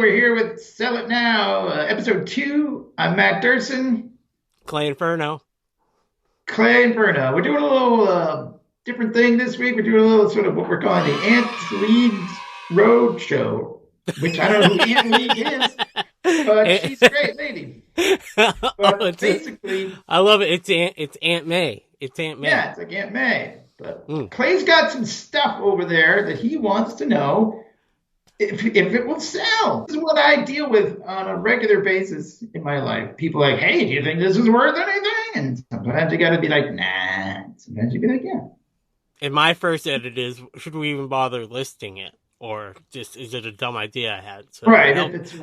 we're here with Sell It Now, episode 2. I'm Matt Dursin. Clay Inferno. Clay Inferno. We're doing a little different thing this week. We're doing a little sort of what we're calling the Ant League's Roadshow, which I don't know who Ant League is, but she's a great lady. But basically, I love it. It's Aunt May. It's Aunt May. Yeah, it's like Aunt May. But Clay's got some stuff over there that he wants to know if it will sell. This is what I deal with on a regular basis in my life. People are like, hey, do you think this is worth anything? And sometimes you got to be like, nah. Sometimes you be like, yeah. And my first edit is, should we even bother listing it? Or just, is it a dumb idea I had? So right.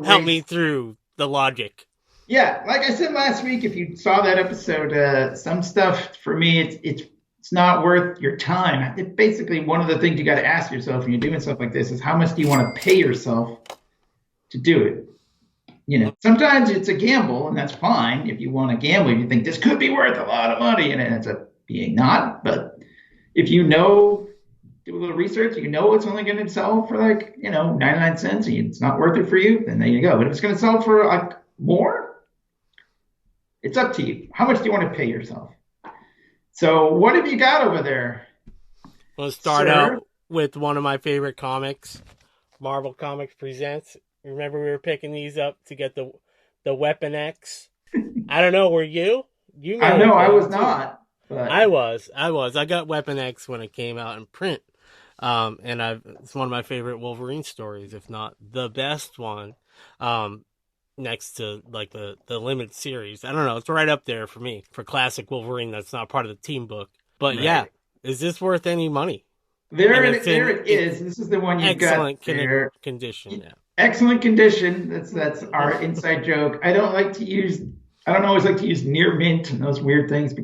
Help me through the logic. Yeah, like I said last week, if you saw that episode, some stuff for me, it's not worth your time. Basically, one of the things you got to ask yourself when you're doing stuff like this is how much do you want to pay yourself to do it? You know, sometimes it's a gamble, and that's fine. If you want to gamble, you think this could be worth a lot of money, and it ends up being not. But if you know, do a little research, you know it's only going to sell for 99 cents, and it's not worth it for you, then there you go. But if it's going to sell for like more, it's up to you. How much do you want to pay yourself? So what have you got over there? Let's start out with one of my favorite comics, Marvel Comics Presents. Remember we were picking these up to get the Weapon X? I don't know, were you? I know, I was not. But... I was. I got Weapon X when it came out in print. And it's one of my favorite Wolverine stories, if not the best one. Next to like the limited series. I don't know, it's right up there for me for classic Wolverine that's not part of the team book. But right. Yeah, is this worth any money? There it is. This is the one you got. Excellent condition. Yeah. Excellent condition. That's our inside joke. I don't always like to use near mint and those weird things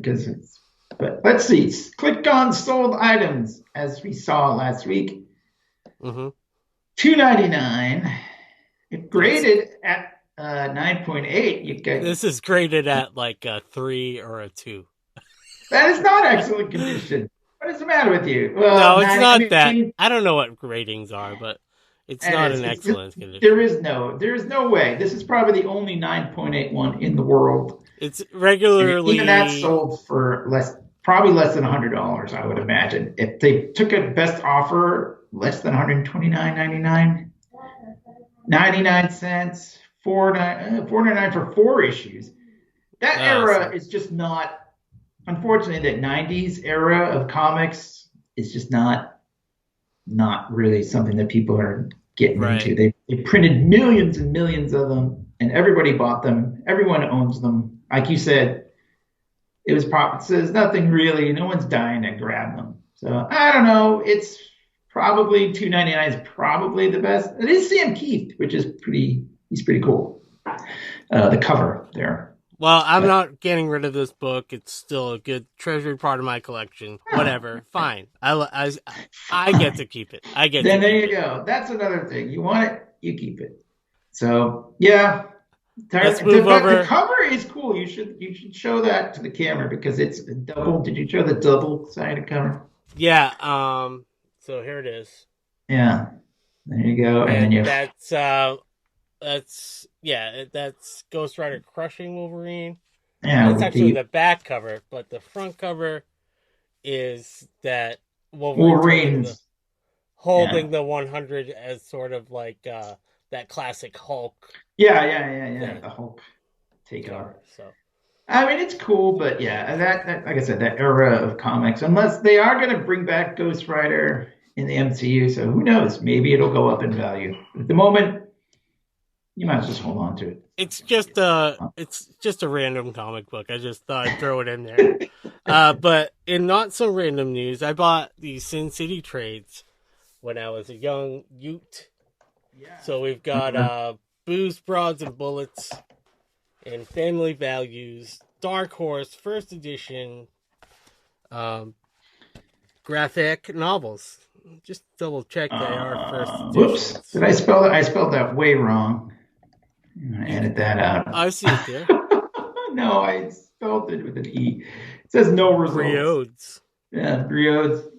but let's see. Click on sold items as we saw last week. Mm-hmm. $2.99. It graded at 9.8. You get this is graded at like a 3 or a 2. That is not excellent condition. What is the matter with you? Well, no, it's not that. I don't know what ratings are, but it's not an excellent condition. There is no way. This is probably the only 9.8 one in the world. It's regularly even that's sold for probably less than $100. I would imagine if they took a best offer, less than $129.99, 99 cents. $4.99 for 4 issues. That era is just not, unfortunately, that 90s era of comics is just not really something that people are getting into. They printed millions and millions of them, and everybody bought them. Everyone owns them. Like you said, it says nothing really. No one's dying to grab them. So I don't know. It's probably $2.99 is probably the best. It is Sam Keith, which is he's pretty cool. The cover there. Well, I'm not getting rid of this book. It's still a good treasured part of my collection. Whatever. Fine. I get to keep it. Then there you go. That's another thing. You want it, you keep it. So yeah. Let's move over. The cover is cool. You should show that to the camera because it's a double. Did you show the double-sided cover? Yeah. So here it is. Yeah. There you go. And that's Ghost Rider crushing Wolverine. Yeah, that's actually the back cover, but the front cover is that Wolverine's holding the 100 as sort of like that classic Hulk. Yeah. The Hulk takeover. So, I mean, it's cool, but yeah, that like I said, that era of comics, unless they are going to bring back Ghost Rider in the MCU, so who knows? Maybe it'll go up in value. At the moment, you might as well just hold on to it. It's just a random comic book. I just thought I'd throw it in there. But in not so random news, I bought the Sin City trades when I was a young Ute. Yeah. So we've got Booze, Broads, and Bullets, and Family Values, Dark Horse, first edition, graphic novels. Just double check they are first edition. Whoops! Did I spell that? I spelled that way wrong. I'm gonna edit that out. I see it there. No, I spelled it with an E. It says no results. Briodes. Yeah, Briodes.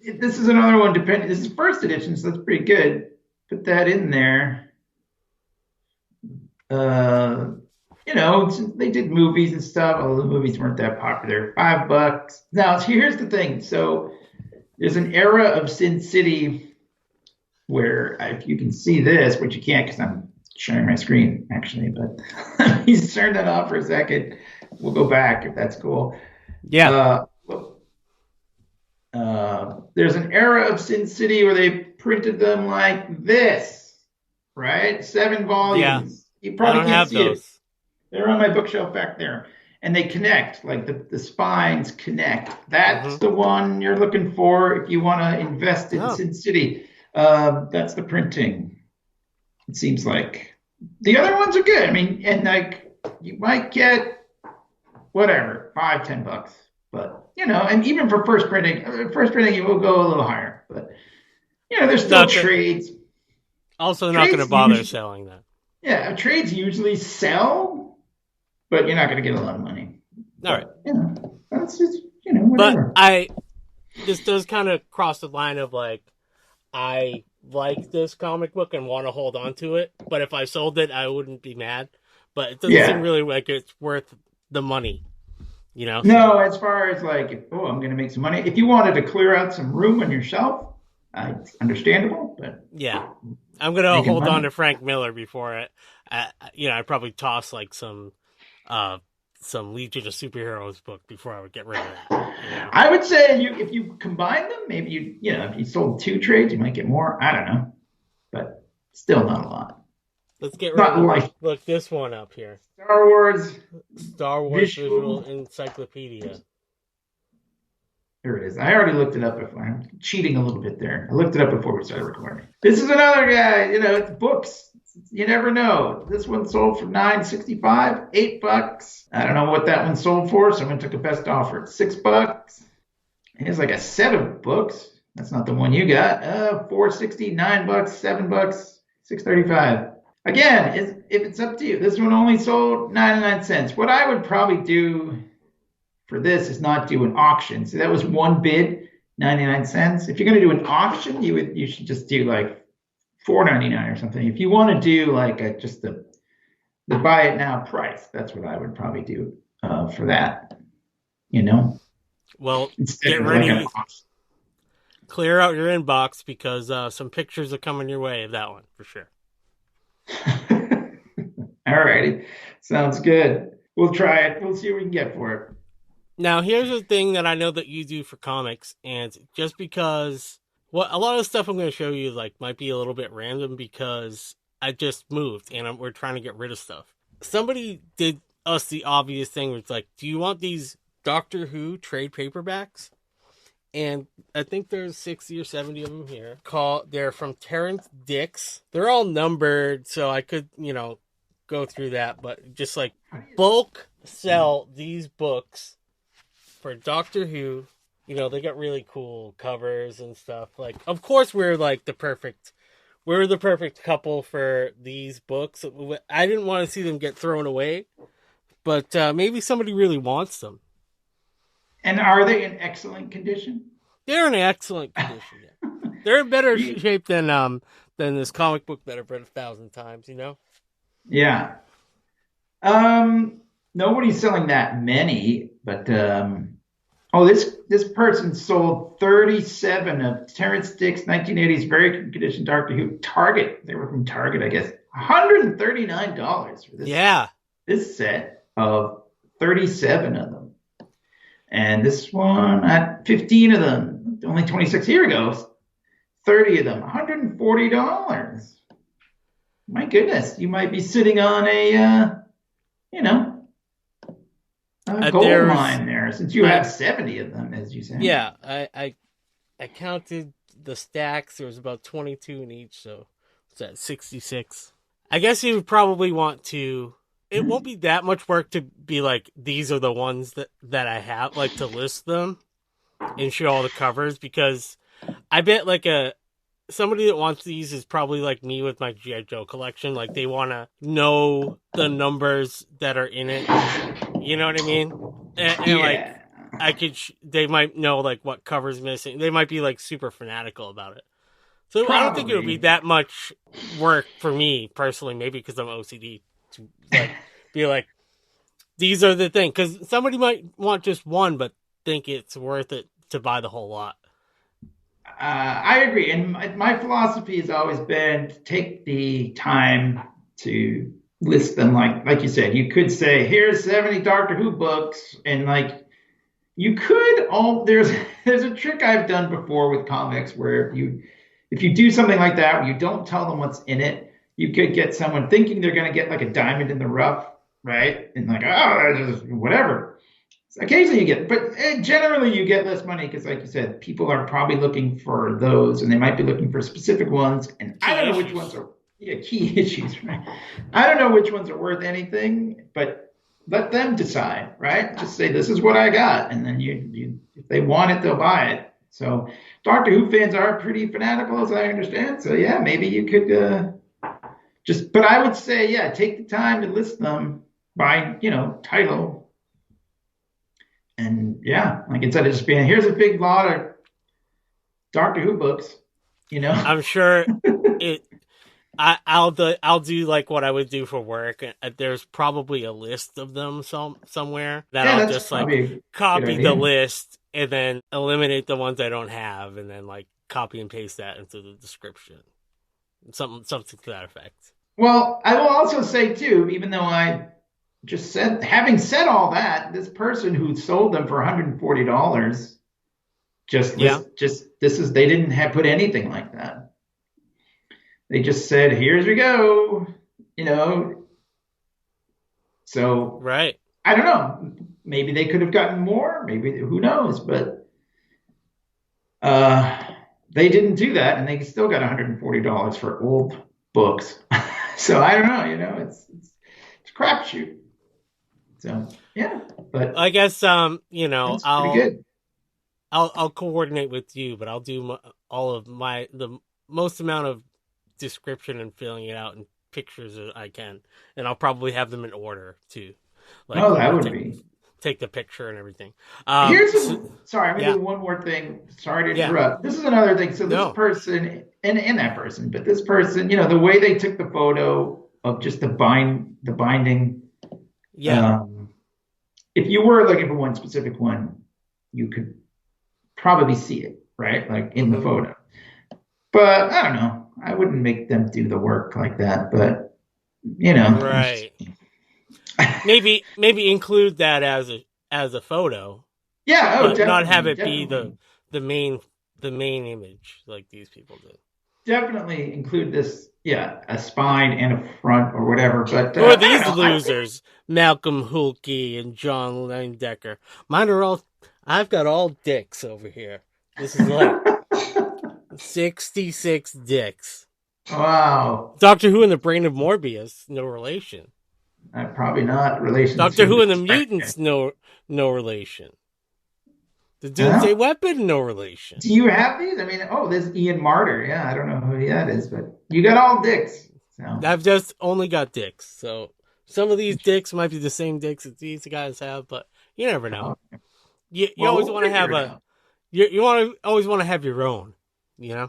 This is another one. This is first edition, so that's pretty good. Put that in there. Uh, they did movies and stuff. Although the movies weren't that popular. $5. Now, here's the thing. So there's an era of Sin City where, if you can see this, which you can't because I'm sharing my screen actually, but he's turned that off for a second. We'll go back if that's cool. Yeah. There's an era of Sin City where they printed them like this, right? 7 volumes. You probably can't see those. They're on my bookshelf back there. And they connect, like the spines connect. That's the one you're looking for if you want to invest in Sin City. That's the printing. It seems like the other ones are good. I mean, and like you might get whatever, $5-10, but and even for first printing, you will go a little higher. But there's still trades. Also, not going to bother selling that. Yeah, trades usually sell, but you're not going to get a lot of money. All right. That's just whatever. But this does kind of cross the line of like, I like this comic book and want to hold on to it, but if I sold it, I wouldn't be mad. But it doesn't seem really like it's worth the money, No, as far as like, I'm going to make some money. If you wanted to clear out some room on your shelf, it's understandable. But yeah, I'm going to hold on to Frank Miller before I'd probably toss like some Legion of Superheroes book before I would get rid of that. I would say if you combine them, maybe if you sold 2 trades, you might get more. I don't know, but still not a lot. Let's get rid of look this one up here. Star Wars Visual Encyclopedia. There it is. I already looked it up. I'm cheating a little bit there. I looked it up before we started recording. This is another guy. It's books. You never know. This one sold for $9.65, $8. I don't know what that one sold for. Someone took a best offer at $6. Here's like a set of books. That's not the one you got. $4.60, $9, $7, $6.35. Again, if it's up to you. This one only sold 99 cents. What I would probably do for this is not do an auction. So that was one bid, 99 cents. If you're going to do an auction, you should just do like $4.99 or something. If you want to do like just the buy it now price, that's what I would probably do for that. Well, get ready. Clear out your inbox because some pictures are coming your way of that one for sure. All righty. Sounds good. We'll try it. We'll see what we can get for it. Now, here's the thing that I know that you do for comics, and just because a lot of the stuff I'm going to show you might be a little bit random because I just moved and we're trying to get rid of stuff. Somebody did us the obvious thing, which do you want these Doctor Who trade paperbacks? And I think there's 60 or 70 of them here. They're from Terrence Dix. They're all numbered, so I could, go through that. But just bulk sell these books for Doctor Who. They got really cool covers and stuff. Of course, we're the perfect couple for these books. I didn't want to see them get thrown away, but maybe somebody really wants them. And are they in excellent condition? They're in excellent condition. Yeah. They're in better shape than this comic book that I've read 1,000 times. Yeah. Nobody's selling that many, but this person sold 37 of Terrence Dix 1980s very good condition Doctor Who. Target. They were from Target, I guess. $139 for this. Yeah. This set of 37 of them. And this one had 15 of them, only 26. Here we go. 30 of them, $140. My goodness, you might be sitting on a gold mine there, since you have 70 of them, as you said. Yeah, I counted the stacks. There was about 22 in each, so what's that, 66? I guess you would probably want to. It won't be that much work to be these are the ones that I have, to list them and show all the covers, because I bet somebody that wants these is probably like me with my G.I. Joe collection. They want to know the numbers that are in it. You know what I mean? And they might know like what cover's missing. They might be like super fanatical about it. So Probably. I don't think it would be that much work for me personally, maybe because I'm OCD, to like be like, these are the things. Because somebody might want just one, but think it's worth it to buy the whole lot. I agree. And my philosophy has always been to take the time to list them. Like you said, you could say, here's 70 Doctor Who books. And like, you could there's a trick I've done before with comics where if you do something like that, where you don't tell them what's in it, you could get someone thinking they're going to get like a diamond in the rough, right? And like, oh, just whatever. Occasionally you get, but generally you get less money because, like you said, people are probably looking for those, and they might be looking for specific ones. And I don't know which ones are key issues, right? I don't know which ones are worth anything, but let them decide, right? Just say this is what I got, and then you if they want it, they'll buy it. So Doctor Who fans are pretty fanatical, as I understand. So yeah, maybe you could but I would say, yeah, take the time to list them by title. And yeah, like instead of just being, here's a big lot of Doctor Who books, I'm sure I'll do like what I would do for work. There's probably a list of them somewhere that I'll just like copy the list and then eliminate the ones I don't have, and then like copy and paste that into the description. Something to that effect. Well, I will also say too, even though I just having said all that, this person who sold them for $140 they didn't put anything like that. They just said, "Here's we go," So right. I don't know. Maybe they could have gotten more. Maybe who knows? But they didn't do that, and they still got $140 for old books. So I don't know. It's a crapshoot. So yeah, but I guess I'll coordinate with you, but I'll do all of the most amount of description and filling it out in pictures as I can, and I'll probably have them in order too. Like, that would be take the picture and everything. Sorry, I'm gonna do one more thing. Sorry to interrupt. This is another thing. So this person and that person, but this person, the way they took the photo of just the binding. Yeah. If you were looking for one specific one, you could probably see it, right? Like in the photo. But I don't know. I wouldn't make them do the work like that, but Right. maybe include that as a photo. Yeah, but not have it be the main image like these people did. Definitely include this, a spine and a front or whatever. But who are these losers? Malcolm Hulke and John Landecker. I've got all dicks over here. This is like 66 dicks. Wow. Doctor Who and the Brain of Morbius, no relation. Probably not relation. Doctor Who and the Mutants, no relation. The Doomsday Weapon, no relation. Do you have these? I mean, there's Ian Martyr. Yeah, I don't know who that is, but you got all dicks. So. I've just only got dicks. So some of these dicks might be the same dicks that these guys have, but you never know. You always want to have always want to have your own, Yeah,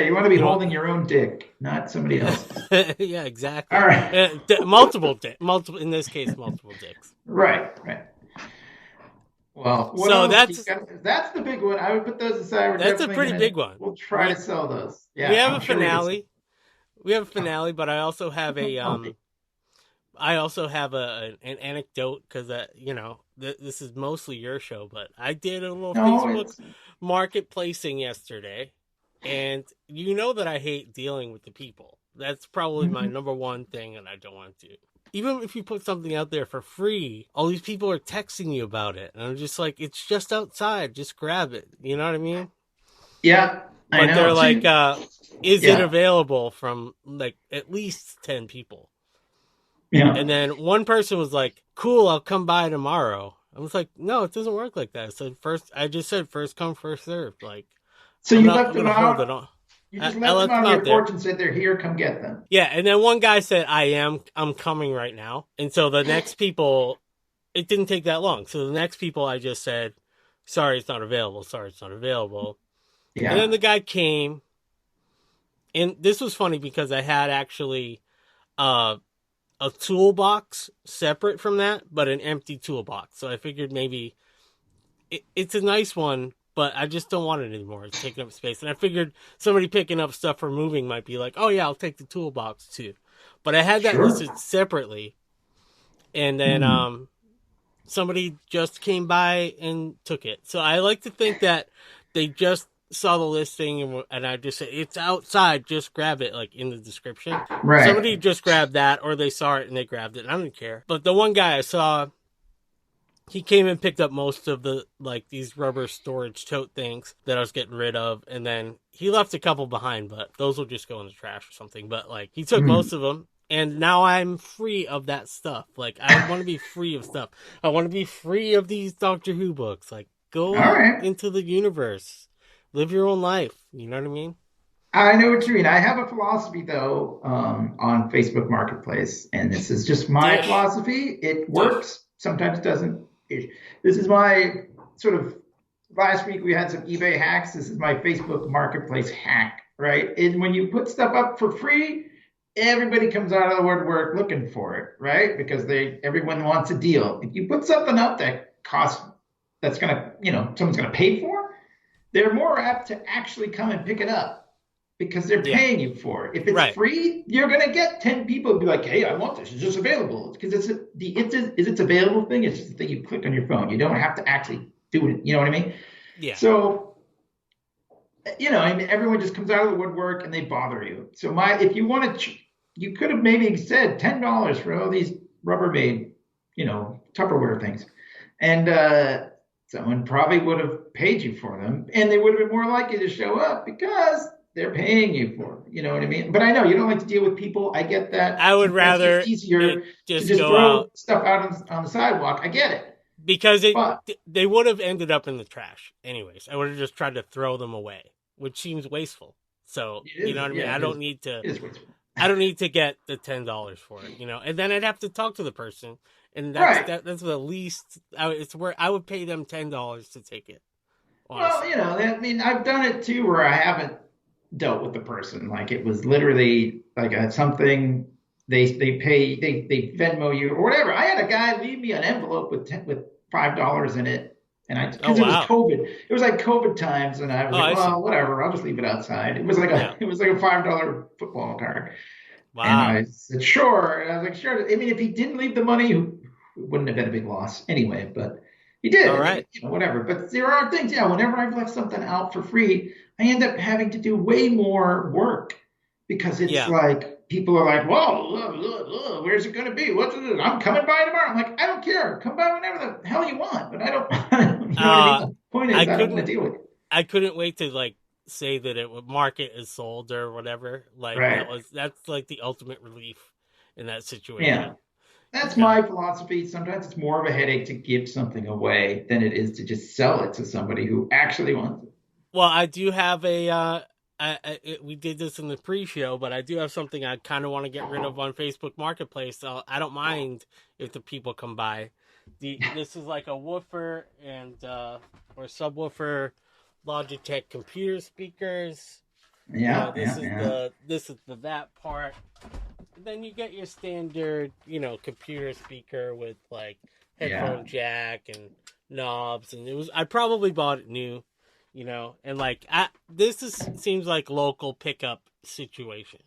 you want to be holding your own dick, not somebody else's. Yeah, exactly. All right. Multiple in this case, multiple dicks. Right. Well, so that's the big one. I would put those aside. That's a pretty big one. We'll try to sell those. Yeah, we have a finale. We have a finale, but I also have an anecdote because this is mostly your show, but I did a little Facebook marketplacing yesterday, and you know that I hate dealing with the people. That's probably my number one thing, and I don't want to. Even if you put something out there for free, all these people are texting you about it. And I'm just like, it's just outside. Just grab it. You know what I mean? Yeah. But they're like, is it available from like at least 10 people? Yeah. And then one person was like, cool, I'll come by tomorrow. I was like, no, it doesn't work like that. I just said first come, first served. Like, so you left them out? You just left them on your porch and said they're here, come get them. Yeah, and then one guy said, I'm coming right now. And so the next people, it didn't take that long. So the next people I just said, sorry, it's not available. Sorry, it's not available. And then Yeah. the guy came, and this was funny because I had actually uh, a toolbox separate from that, but an empty toolbox. So I figured maybe it's a nice one, but I just don't want it anymore. It's taking up space. And I figured somebody picking up stuff for moving might be like, oh, yeah, I'll take the toolbox too. But I had that Sure. listed separately. And then Hmm. somebody just came by and took it. So I like to think that they just saw the listing and I just said, it's outside, just grab it, like in the description. Somebody Right. just grabbed that, or they saw it and they grabbed it, and I don't care. But the one guy I saw, he came and picked up most of the, like, these rubber storage tote things that I was getting rid of, and then he left a couple behind, but those will just go in the trash or something. But like, he took Hmm. most of them, and now I'm free of that stuff. Like, I want to be free of stuff. I want to be free of these Doctor Who books. Like, go All out right. into the universe, live your own life. You know what I mean? I know what you mean. I have a philosophy though, on Facebook Marketplace, and this is just my Dish, philosophy. It dish. works, sometimes doesn't. This is my sort of last week we had some eBay hacks. This is my Facebook Marketplace hack, right? And when you put stuff up for free, everybody comes out of the woodwork looking for it, right? Because everyone wants a deal. If you put something up that costs that's gonna, someone's gonna pay for, they're more apt to actually come and pick it up because they're Yeah, paying you for it. If it's right. free, you're gonna get 10 people be like, "Hey, I want this. It's just available." Because it's available thing. It's just a thing you click on your phone. You don't have to actually do it. You know what I mean? Yeah. So, I mean, everyone just comes out of the woodwork and they bother you. So if you want to, you could have maybe said $10 for all these Rubbermaid, Tupperware things, and someone probably would have paid you for them, and they would have been more likely to show up because they're paying you for it. You know what I mean? But I know you don't like to deal with people. I get that. I would Sometimes it's just rather it easier to just just go out throw stuff out on the sidewalk. I get it, because but they would have ended up in the trash anyways. I would have just tried to throw them away, which seems wasteful. So, it you know is. what I mean? Yeah, it is wasteful. I don't need to get the $10 for it, and then I'd have to talk to the person, and Right. that's the least. It's where I would pay them $10 to take it. Well, Honestly, I mean, I've done it too where I haven't dealt with the person. Like it was literally like something they Venmo you or whatever. I had a guy leave me an envelope with $5 in it, and oh because it was wow, COVID, it was like COVID times, and I was oh like, I see, well, whatever, I'll just leave it outside. yeah, It was like a $5 football card, and wow, I said sure, and I was like sure. I mean, if he didn't leave the money, it wouldn't have been a big loss anyway, but. He all did, and right, whatever. But there are things, yeah. Whenever I've left something out for free, I end up having to do way more work because it's yeah, like people are like, "Whoa, where's it going to be? What's it? I'm coming by tomorrow." I'm like, I don't care. Come by whenever the hell you want, but I don't. You know what I mean? uh, The point is, I I don't want couldn't to deal with it. I couldn't wait to like say that it would mark it as sold or whatever. Like Right? that's like the ultimate relief in that Yeah. situation. That's You know. my philosophy. Sometimes it's more of a headache to give something away than it is to just sell it to somebody who actually wants it. Well, I do have a. We did this in the pre-show, but I do have something I kind of want to get rid of on Facebook Marketplace. So I don't mind if the people come by. This is like a woofer and or subwoofer, Logitech computer speakers. Yeah, This yeah, is yeah, the that part. Then you get your standard, computer speaker with like yeah. headphone jack and knobs, and I probably bought it new, and like seems like local pickup situation,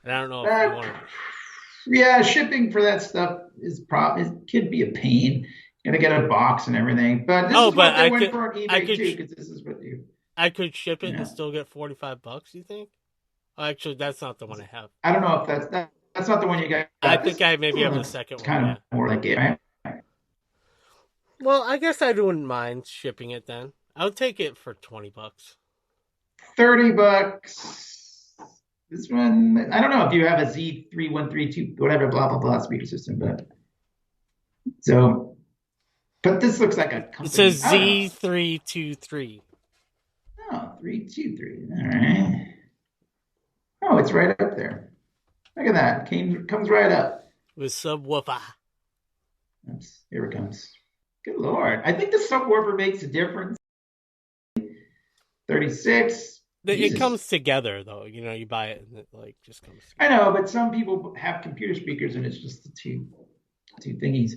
and I don't know if you Uh, want to. Yeah, shipping for that stuff it could be a pain. You gotta get a box and everything. But this Oh, is but what they went for on I eBay could, too, because this is what I could ship you it and know. still get $45. You think? Oh, actually, that's not the one I have. I don't know if that's not the one you I got. think This I maybe one have the looks second one. kind Yeah. of more like it, right? Well, I guess I wouldn't mind shipping it then. I would take it for $20. $30. This one, I don't know if you have a Z3132, whatever, blah blah blah speaker system, but so, but this looks like a It says company. I don't know. Z323 Oh, 323. All right. Oh, it's right up there. Look at that. Comes right up. with subwoofer. Oops, here it comes. Good Lord. I think the subwoofer makes a difference. 36. It Jesus. comes together though. You buy it and it like just comes I together. know, but some people have computer speakers and it's just the two thingies.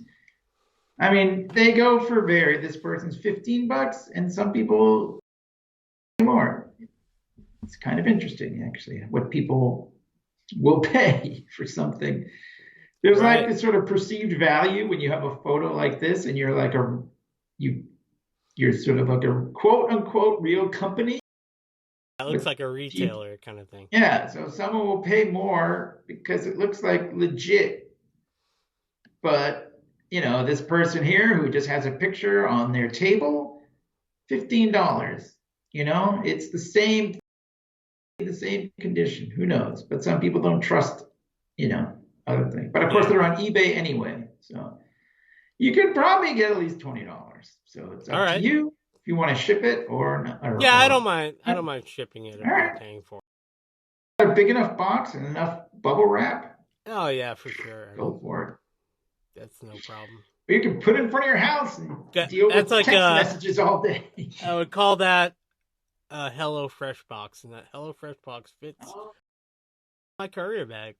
I mean, they go for varied. This person's $15 and some people pay more. It's kind of interesting, actually, what people will pay for something. There's like Right. this sort of perceived value when you have a photo like this and you're like you you're sort of like a quote unquote real company It looks with like a cheap. retailer kind of thing. Yeah, so someone will pay more because it looks like legit. But this person here who just has a picture on their table, $15. It's the same condition. Who knows? But some people don't trust, you know, other things. But of course, they're Yeah. on eBay anyway, so you could probably get at least $20. So it's All up to right. you if you want to ship it or not. Yeah, I don't mind. I don't mind shipping it All if you're right, paying for it. a big enough box and enough bubble wrap. Oh yeah, for sure. I mean, Go for it. that's no problem. Or you can put it in front of your house and deal That's with like text messages all day. I would call that a Hello Fresh box, and that Hello Fresh box fits Oh, my courier bag.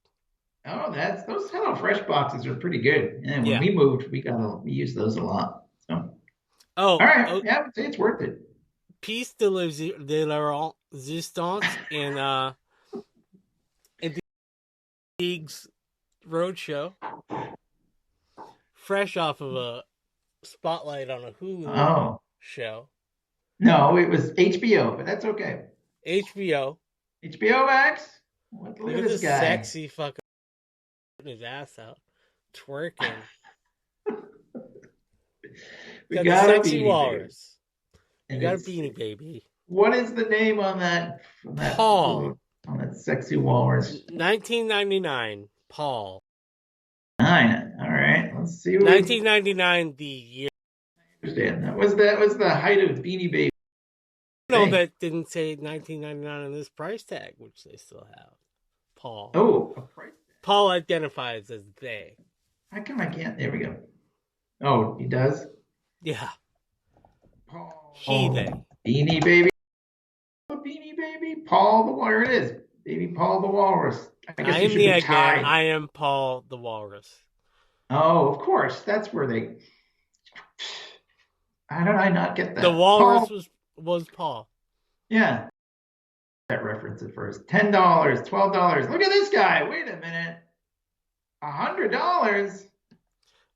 that's those HelloFresh boxes are pretty good. And when Yeah. we moved, we used those a lot. So, all Oh, right, yeah, I would say it's worth it. piece de la resistance in the League's Roadshow, fresh off of a spotlight on a Hulu Oh show. no, it was HBO, but that's okay. HBO. HBO Max. Look Look at at this this guy. sexy fucker putting his ass out, twerking. We Got the got a sexy Beanie Baby, walrus. You and got a it's Beanie Baby. what is the name on that Paul. on that sexy walrus? 1999. Paul. 9. All right, let's see what we 1999. The year. understand. That was the height of Beanie Baby. No, that didn't say 1999 on this price tag, which they still have. Paul. Oh, a price. Paul identifies as they. How come I can't? There we go. Oh, he does. Yeah. Paul. He, they. Beanie Baby. Beanie Baby. Paul the Where it is. Baby Paul the Walrus. I guess I he am should the be Eggman. tied. I am Paul the Walrus. Oh, of course. That's where they. How did I not get that? The Walrus Paul. was Paul. Yeah. That reference at first. $10, $12. Look at this guy. Wait a minute. $100.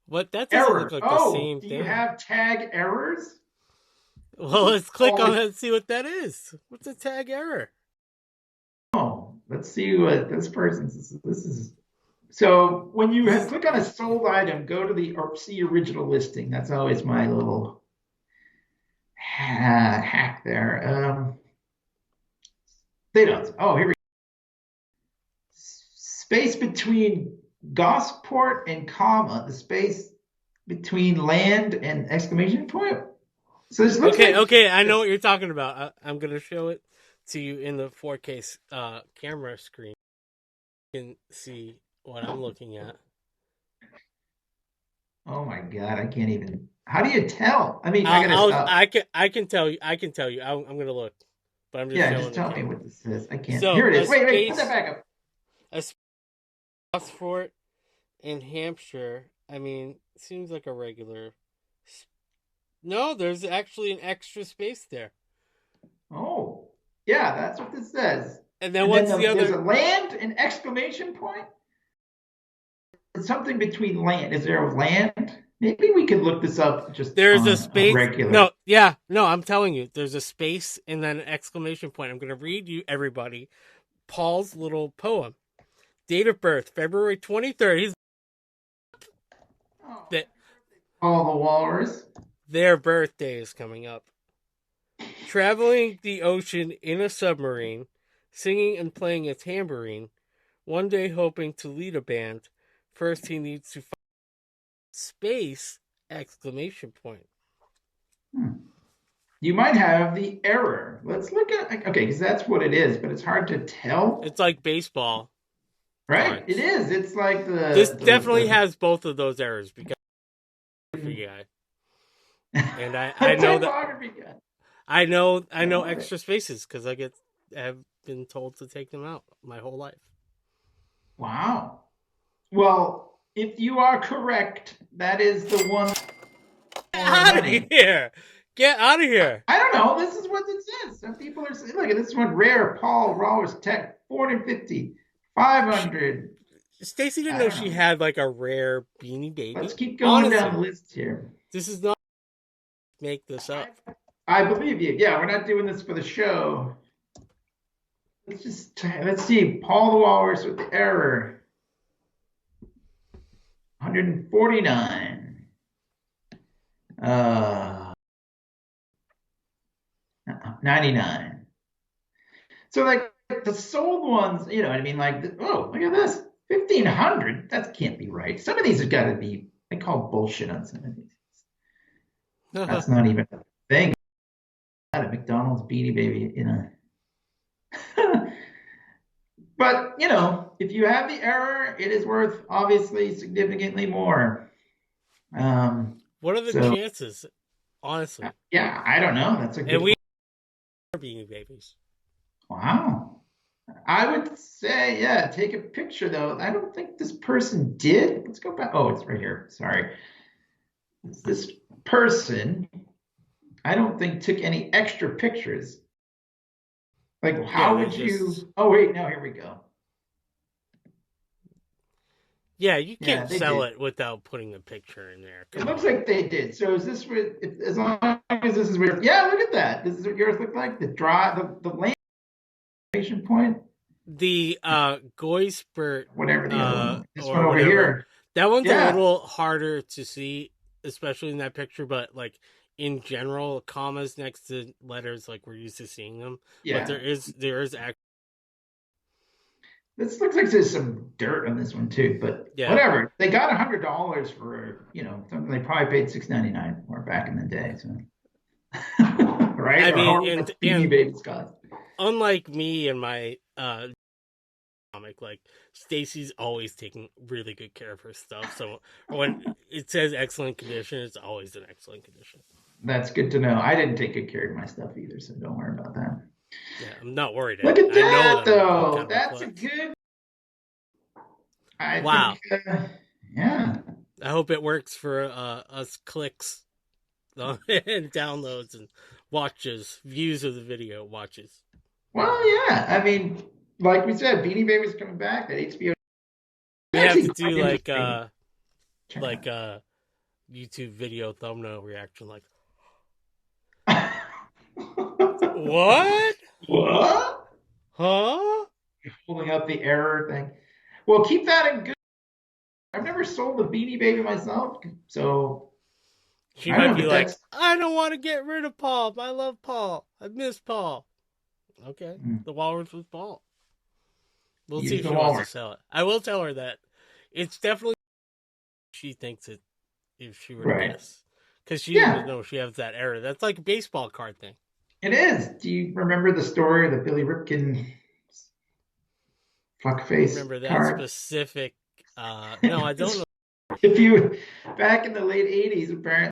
What? That doesn't look Error. like the Oh, same do thing. you have tag errors? Well, let's click on it and see what that is. What's a tag error? Oh, let's see what this person's. This is. So when you click on a sold item, go to the or see original listing. That's always my little hack there. They don't. Oh, here we go. Space between Gosport and comma, the space between land and exclamation point. So this looks okay. I know what you're talking about. I'm gonna show it to you in the 4K camera screen. You can see what I'm looking at. Oh my God, I can't even. How do you tell? I mean, I gotta stop. I can tell you. I'm gonna look, but I'm just showing just the tell me camera. what this is. I can't. So Here it is. a Wait, put space, that back up. a Fort in Hampshire. I mean, seems like a regular. No, there's actually an extra space there. Oh, yeah, that's what this says. And then what's the other? There's a land and exclamation point. It's something between land. Is there a land? Maybe we could look this up just There's on a space. regular. No, I'm telling you, there's a space and then an exclamation point. I'm going to read you, everybody, Paul's little poem. Date of birth, February 23rd. He's that Paul the Walrus. their birthday is coming up. Traveling the ocean in a submarine, singing and playing a tambourine, one day hoping to lead a band. First, he needs to find space, exclamation point. You might have the error. Let's look at okay, because that's what it is, but it's hard to tell. It's like baseball. Right? Cards. It is. It's like This definitely has both of those errors because guy. And I know that Typography guy. I know All right. extra spaces because have been told to take them out my whole life. Wow. Well, if you are correct, that is the one Get more out of money. here! Get out of here! I don't know. This is what it says. Some people are saying, look at this one, rare Paul Rawlers Tech, 450, 500. Stacy didn't I know don't she know. had like a rare Beanie Let's Baby. keep going down Honestly, the list here. this is not make this up. I believe you. Yeah, we're not doing this for the show. Let's see. Paul the Walrus with the error. 149. 99. So like the sold ones, you know what I mean? Like, oh, look at this. 1,500. That can't be right. Some of these have got to be, I call bullshit on some of these. That's not even a thing. Got a McDonald's Beanie Baby in a. But, you know, if you have the error, it is worth obviously significantly more. What are the So, chances? Honestly, yeah, I don't know. That's a good and we are Beanie Babies. Wow. I would say, yeah, take a picture though. I don't think this person did. Let's go back. Oh, it's right here. Sorry. It's this person, I don't think took any extra pictures. Like, how would you? Oh, wait, no, here we go. Yeah, you Yeah, can't they sell did. it without putting a picture in there. It looks like they did. So is this what, as long as this is weird? Yeah, look at that. This is what yours look like. The landing point, The Goispert, whatever the other one. This or one over whatever. here. That one's a Yeah, little harder to see, especially in that picture. But like in general, commas next to letters, like we're used to seeing them. But yeah. there is actually, This looks like there's some dirt on this one too, but yeah. whatever. They got $100 for, you know, something they probably paid $6.99 for back in the day. So, right? I Or mean, however much Beanie and Babies cost. unlike me and my comic, like Stacy's always taking really good care of her stuff. So when it says excellent condition, it's always in excellent condition. That's good to know. I didn't take good care of my stuff either, so don't worry about that. Yeah, I'm not worried. Look at I know that, them. though. That's a good. I Wow. think, yeah. I hope it works for us clicks and downloads and watches, views of the video, watches. Well, yeah. I mean, like we said, Beanie Babies coming back. That HBO. We have Actually, to do like YouTube video thumbnail reaction, like what? what? Huh? Holding up the error thing. Well, keep that in good. I've never sold a Beanie Baby myself, so She I might don't be know if like, that's. I don't want to get rid of Paul. I love Paul. I miss Paul. Okay, the walrus was Paul. We'll see if she wants to sell it. I will tell her that it's definitely she thinks it if she were to guess, because she didn't know she has that error. That's like a baseball card thing. It is. Do you remember the story of the Billy Ripken fuckface Remember that card? specific? No, I don't know. If you back in the late '80s, apparently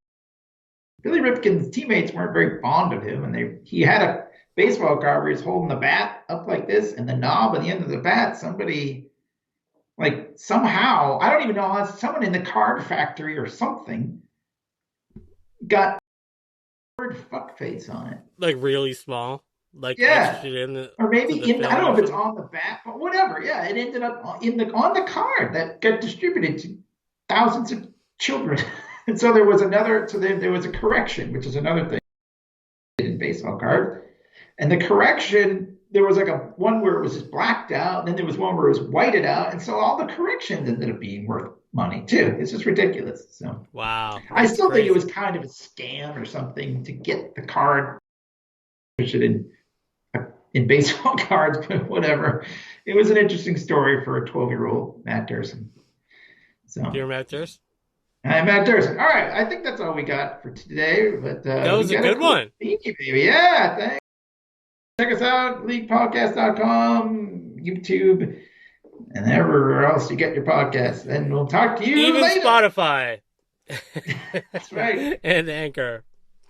Billy Ripken's teammates weren't very fond of him, and he had a baseball card where he's holding the bat up like this, and the knob at the end of the bat, somebody like somehow, I don't even know how, someone in the card factory or something got the word fuckface on it. Like really small, like Yeah. Or maybe I don't know if it's on the bat, but whatever. Yeah, it ended up on the card that got distributed to thousands of children. And so there was there was a correction, which is another thing in baseball cards. And the correction, there was like one where it was just blacked out, and then there was one where it was whited out, and so all the corrections ended up being worth money too. It's just ridiculous. So wow, I still think it was kind of a scam or something to get the card in baseball cards, but whatever. It was an interesting story for a 12-year-old Matt Dursin. So you're Matt Dursin? I'm Matt Dursin. All right, I think that's all we got for today. But that was a good one. Beanie Baby. Yeah, thanks. Check us out, LeaguePodcast.com, YouTube, and everywhere else you get your podcasts. And we'll talk to you even later. Spotify. That's right. And Anchor.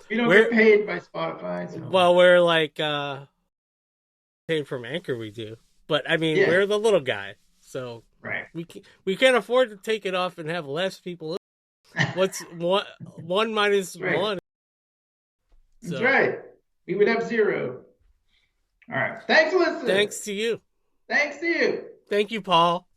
We don't get paid by Spotify. So. Well, we're like paid from Anchor, we do. But I mean, we're the little guy, so right. We can't afford to take it off and have less people. What's one minus one? So. That's right. We would have 0. All right. Thanks for listening. Thanks to you. Thanks to you. Thank you, Paul.